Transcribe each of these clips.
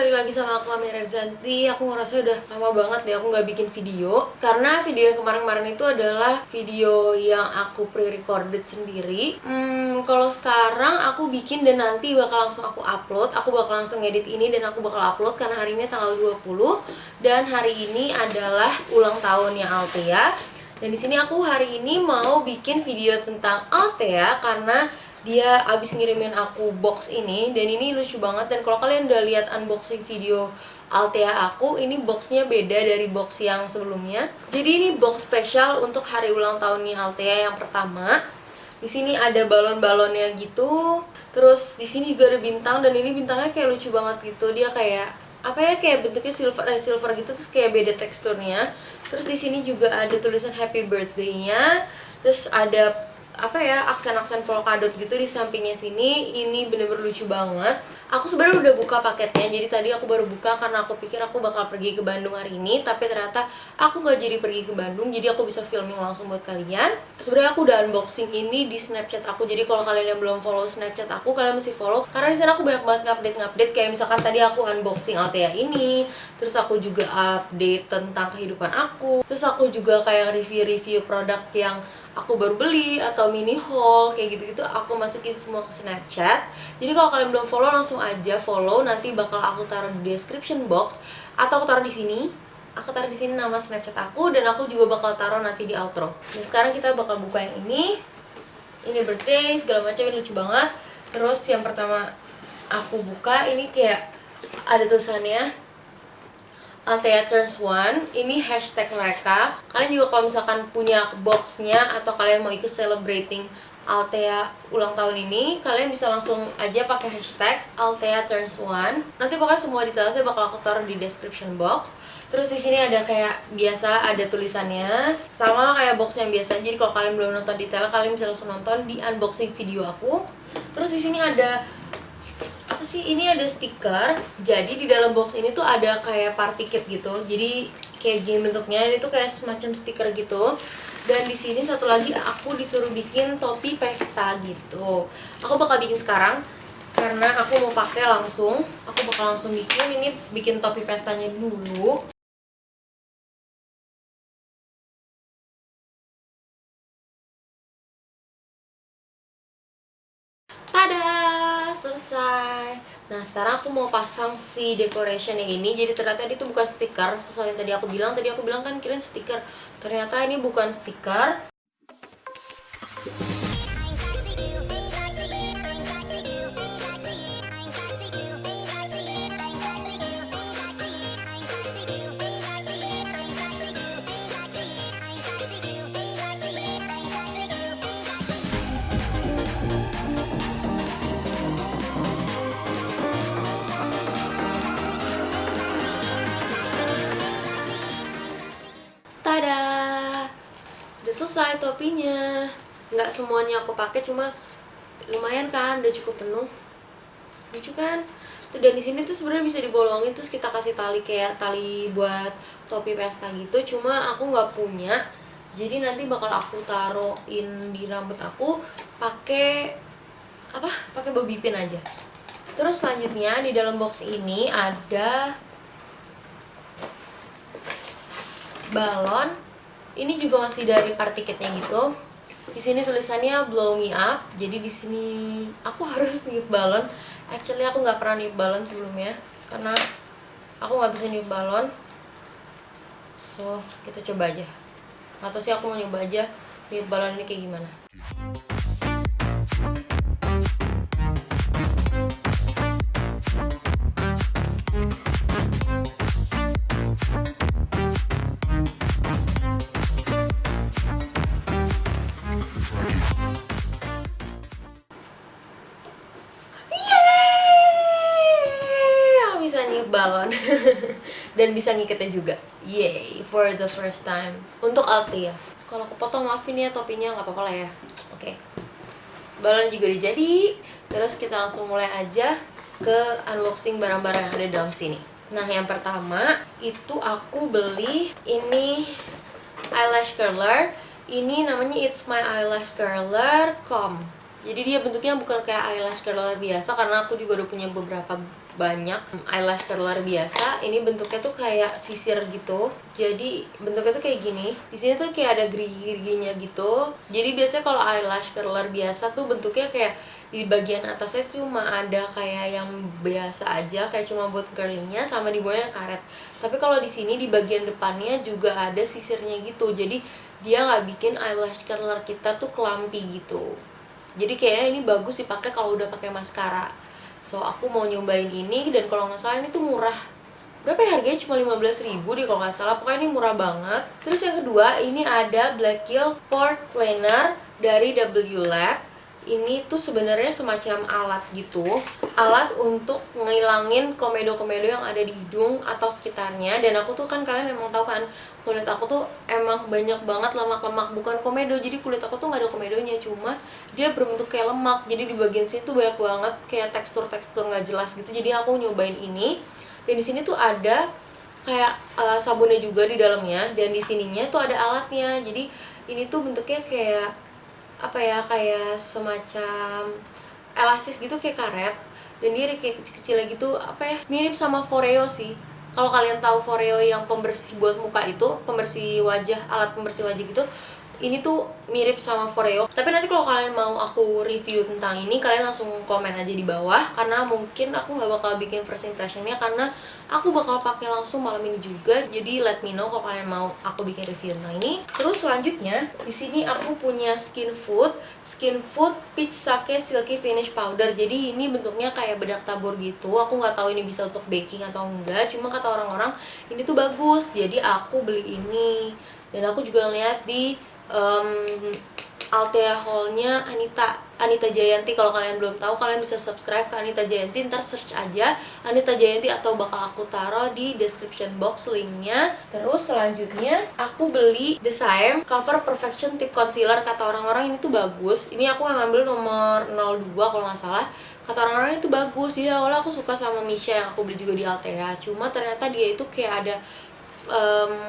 balik lagi sama aku Amira Zanti. Aku ngerasa udah lama banget deh aku nggak bikin video. Karena video yang kemarin-kemarin itu adalah video yang aku pre-recorded sendiri. Kalau sekarang aku bikin dan nanti bakal langsung aku upload. Aku bakal langsung edit ini dan aku bakal upload karena hari ini tanggal 20 dan hari ini adalah ulang tahunnya Althea. Dan di sini aku hari ini mau bikin video tentang Althea karena dia abis ngirimin aku box ini dan ini lucu banget. Dan kalau kalian udah lihat unboxing video Althea aku, ini boxnya beda dari box yang sebelumnya. Jadi ini box spesial untuk hari ulang tahunnya Althea yang pertama. Di sini ada balon-balonnya gitu. Terus di sini juga ada bintang dan ini bintangnya kayak lucu banget gitu. Dia kayak apa ya, kayak bentuknya silver gitu, terus kayak beda teksturnya. Terus di sini juga ada tulisan happy birthday-nya. Terus ada apa ya, aksen-aksen polkadot gitu di sampingnya sini. Ini bener-bener lucu banget. Aku sebenarnya udah buka paketnya, jadi tadi aku baru buka karena aku pikir aku bakal pergi ke Bandung hari ini, tapi ternyata aku gak jadi pergi ke Bandung, jadi aku bisa filming langsung buat kalian. Sebenarnya aku udah unboxing ini di Snapchat aku, jadi kalau kalian yang belum follow Snapchat aku, kalian mesti follow karena di sana aku banyak banget ngupdate kayak misalkan tadi aku unboxing Althea ini, terus aku juga update tentang kehidupan aku, terus aku juga kayak review-review produk yang aku baru beli atau mini haul kayak gitu-gitu, aku masukin semua ke Snapchat. Jadi kalau kalian belum follow langsung aja follow, nanti bakal aku taruh di description box atau aku taruh di sini. Aku taruh di sini nama Snapchat aku dan aku juga bakal taruh nanti di outro. Nah, sekarang kita bakal buka yang ini. Ini birthday segala macam, ini lucu banget. Terus yang pertama aku buka ini kayak ada tulisannya Althea Turns 1, ini hashtag mereka. Kalian juga kalau misalkan punya boxnya atau kalian mau ikut celebrating Althea ulang tahun ini, kalian bisa langsung aja pakai hashtag Althea Turns 1. Nanti pokoknya semua detailnya bakal aku taruh di description box. Terus di sini ada kayak biasa ada tulisannya, sama kayak box yang biasa. Jadi kalau kalian belum nonton detail, kalian bisa langsung nonton di unboxing video aku. Terus di sini ada apa sih, ini ada stiker. Jadi di dalam box ini tuh ada kayak party kit gitu, jadi kayak gini bentuknya. Ini tuh kayak semacam stiker gitu. Dan di sini satu lagi aku disuruh bikin topi pesta gitu. Aku bakal bikin sekarang karena aku mau pakai langsung. Aku bakal langsung bikin ini, bikin topi pestanya dulu. Tada, selesai. Nah, sekarang aku mau pasang si decoration yang ini. Jadi ternyata itu bukan stiker sesuai yang tadi aku bilang. Tadi aku bilang kan kirain stiker, ternyata ini bukan stiker. Tada, udah selesai topinya. Nggak semuanya aku pakai, cuma lumayan kan, udah cukup penuh. Lucu kan? Dan di sini tuh sebenarnya bisa dibolongin, terus kita kasih tali kayak tali buat topi pesta gitu. Cuma aku nggak punya, jadi nanti bakal aku taruhin di rambut aku pakai apa? Pakai bobby pin aja. Terus selanjutnya di dalam box ini ada balon. Ini juga masih dari party kitnya gitu. Di sini tulisannya blow me up. Jadi di sini aku harus niup balon. Actually aku nggak pernah niup balon sebelumnya karena aku nggak bisa niup balon. So kita coba aja. Atau sih aku mau nyoba aja niup balon ini kayak gimana. Balon dan bisa ngikatnya juga. Yay, for the first time untuk Althea. Kalau kepotong maafin ya, topinya nggak apa-apa lah ya. Oke. Balon juga udah jadi. Terus kita langsung mulai aja ke unboxing barang-barang yang ada dalam sini. Nah, yang pertama itu aku beli ini eyelash curler. Ini namanya It's My Eyelash Curler Comb. Jadi dia bentuknya bukan kayak eyelash curler biasa, karena aku juga udah punya beberapa banyak eyelash curler biasa. Ini bentuknya tuh kayak sisir gitu. Jadi bentuknya tuh kayak gini. Di sini tuh kayak ada gerigi-geriginya gitu. Jadi biasanya kalau eyelash curler biasa tuh bentuknya kayak di bagian atasnya cuma ada kayak yang biasa aja, kayak cuma buat curlingnya, sama di bawahnya karet. Tapi kalau di sini di bagian depannya juga ada sisirnya gitu. Jadi dia nggak bikin eyelash curler kita tuh kelampi gitu. Jadi kayaknya ini bagus dipakai kalau udah pakai maskara. So aku mau nyobain ini, dan kalau nggak salah ini tuh murah. Berapa ya harganya? Cuma 15.000 deh kalau nggak salah. Pokoknya ini murah banget. Terus yang kedua, ini ada Blackheal Pore Cleaner dari W Lab. Ini tuh sebenarnya semacam alat gitu, alat untuk ngilangin komedo-komedo yang ada di hidung atau sekitarnya. Dan aku tuh kan, kalian emang tahu kan, kulit aku tuh emang banyak banget lemak-lemak, bukan komedo. Jadi kulit aku tuh nggak ada komedonya, cuma dia berbentuk kayak lemak. Jadi di bagian sini tuh banyak banget kayak tekstur-tekstur nggak jelas gitu. Jadi aku nyobain ini, dan di sini tuh ada kayak sabunnya juga di dalamnya, dan di sininya tuh ada alatnya. Jadi ini tuh bentuknya kayak apa ya, kayak semacam elastis gitu, kayak karet, dan dia kayak kecil-kecil gitu, apa ya, mirip sama Foreo sih. Kalau kalian tahu Foreo yang pembersih buat muka itu, pembersih wajah, alat pembersih wajah gitu, ini tuh mirip sama Foreo. Tapi nanti kalau kalian mau aku review tentang ini, kalian langsung komen aja di bawah, karena mungkin aku nggak bakal bikin first impressionnya, karena aku bakal pakai langsung malam ini juga. Jadi let me know kalau kalian mau aku bikin review tentang ini. Terus selanjutnya di sini aku punya Skin Food Peach Sake Silky Finish Powder. Jadi ini bentuknya kayak bedak tabur gitu. Aku nggak tahu ini bisa untuk baking atau enggak, cuma kata orang-orang ini tuh bagus. Jadi aku beli ini, dan aku juga lihat di Altea Hall-nya Anita Jayanti. Kalau kalian belum tahu, kalian bisa subscribe ke Anita Jayanti, ntar search aja Anita Jayanti, atau bakal aku taruh di description box linknya. Terus selanjutnya aku beli The Same Cover Perfection Tip Concealer. Kata orang-orang ini tuh bagus. Ini aku yang ngambil nomor 02 kalau nggak salah. Kata orang-orang itu bagus. Jadi awalnya aku suka sama Misha yang aku beli juga di Altea, cuma ternyata dia itu kayak ada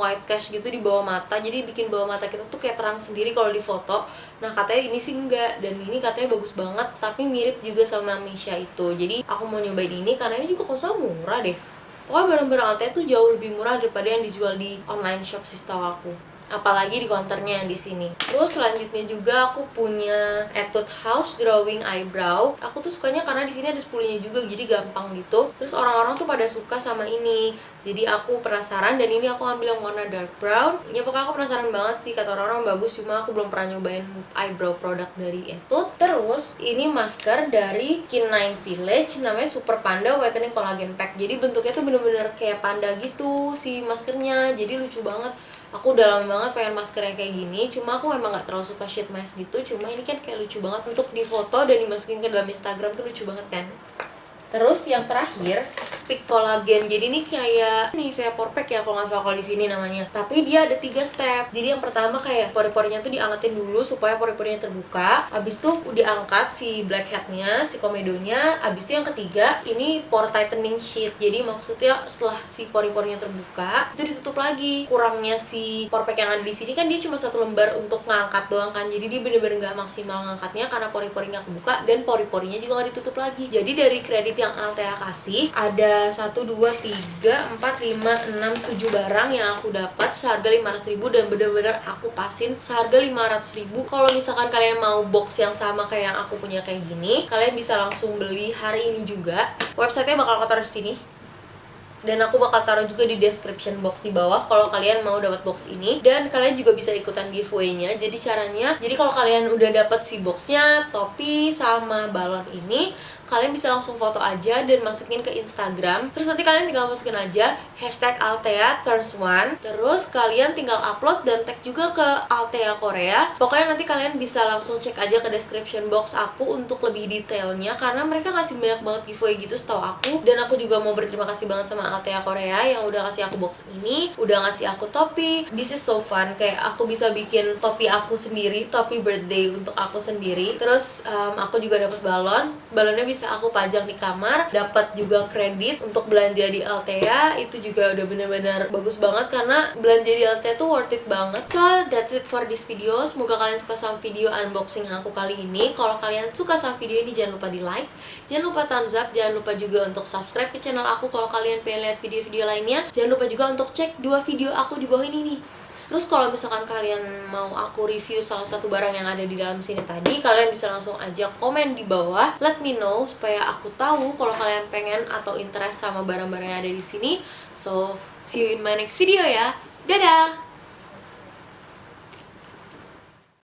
white cast gitu di bawah mata, jadi bikin bawah mata kita tuh kayak terang sendiri kalau di foto. Nah katanya ini sih enggak, dan ini katanya bagus banget, tapi mirip juga sama Misha itu. Jadi aku mau nyobain ini karena ini juga kosong murah deh. Pokoknya barang-barang Altea tuh jauh lebih murah daripada yang dijual di online shop sih setahu aku, apalagi di counternya yang di sini. Terus selanjutnya juga aku punya Etude House Drawing Eyebrow. Aku tuh sukanya karena di sini ada 10-nya juga, jadi gampang gitu. Terus orang-orang tuh pada suka sama ini, jadi aku penasaran, dan ini aku ambil yang warna dark brown. Ya pokoknya aku penasaran banget sih, kata orang-orang bagus, cuma aku belum pernah nyobain eyebrow produk dari Etude. Terus ini masker dari Kin9 Village, namanya Super Panda Whitening Collagen Pack. Jadi bentuknya tuh bener-bener kayak panda gitu si maskernya, jadi lucu banget. Aku udah lama banget pengen masker yang kayak gini, cuma aku emang gak terlalu suka sheet mask gitu. Cuma ini kan kayak lucu banget untuk difoto dan dimasukin ke dalam Instagram tuh lucu banget kan. Terus yang terakhir, Peak Collagen. Jadi ini kayak Nivea Pore Pack ya kalau nggak salah kalau di sini namanya. Tapi dia ada 3 step. Jadi yang pertama kayak pori-porinya tuh diangetin dulu supaya pori-porinya terbuka. Habis itu diangkat si blackheadnya, si komedonya. Habis itu yang ketiga, ini pore tightening sheet. Jadi maksudnya setelah si pori-porinya terbuka, itu ditutup lagi. Kurangnya si pore pack yang ada di sini kan dia cuma 1 lembar untuk ngangkat doang kan. Jadi dia bener-bener nggak maksimal ngangkatnya karena pori-porinya kebuka dan pori-porinya juga nggak ditutup lagi. Jadi dari kredit yang Altea kasih ada 1, 2, 3, 4, 5, 6, 7 barang yang aku dapat seharga 500.000, dan bener-bener aku pasin seharga 500.000. Kalau misalkan kalian mau box yang sama kayak yang aku punya kayak gini, kalian bisa langsung beli hari ini juga. Websitenya bakal aku taruh di sini, dan aku bakal taruh juga di description box di bawah kalau kalian mau dapat box ini. Dan kalian juga bisa ikutan giveaway-nya. Jadi caranya, jadi kalau kalian udah dapat si boxnya, topi sama balon ini, kalian bisa langsung foto aja dan masukin ke Instagram. Terus nanti kalian tinggal masukin aja #AlteaTurns1. Terus kalian tinggal upload dan tag juga ke Altea Korea. Pokoknya nanti kalian bisa langsung cek aja ke description box aku untuk lebih detailnya, karena mereka kasih banyak banget giveaway gitu setahu aku. Dan aku juga mau berterima kasih banget sama Altea Korea yang udah kasih aku box ini, udah ngasih aku topi. This is so fun, kayak aku bisa bikin topi aku sendiri, topi birthday untuk aku sendiri. Terus aku juga dapat balonnya bisa bisa aku pajang di kamar, dapat juga kredit untuk belanja di Altea. Itu juga udah bener-bener bagus banget karena belanja di Altea tuh worth it banget. So that's it for this video. Semoga kalian suka sama video unboxing aku kali ini. Kalau kalian suka sama video ini, jangan lupa di like, jangan lupa thumbs up, jangan lupa juga untuk subscribe ke channel aku kalau kalian pengen lihat video-video lainnya. Jangan lupa juga untuk cek 2 video aku di bawah ini nih. Terus kalau misalkan kalian mau aku review salah satu barang yang ada di dalam sini tadi, kalian bisa langsung aja komen di bawah, let me know supaya aku tahu kalau kalian pengen atau interest sama barang-barang yang ada di sini. So, see you in my next video ya. Dadah!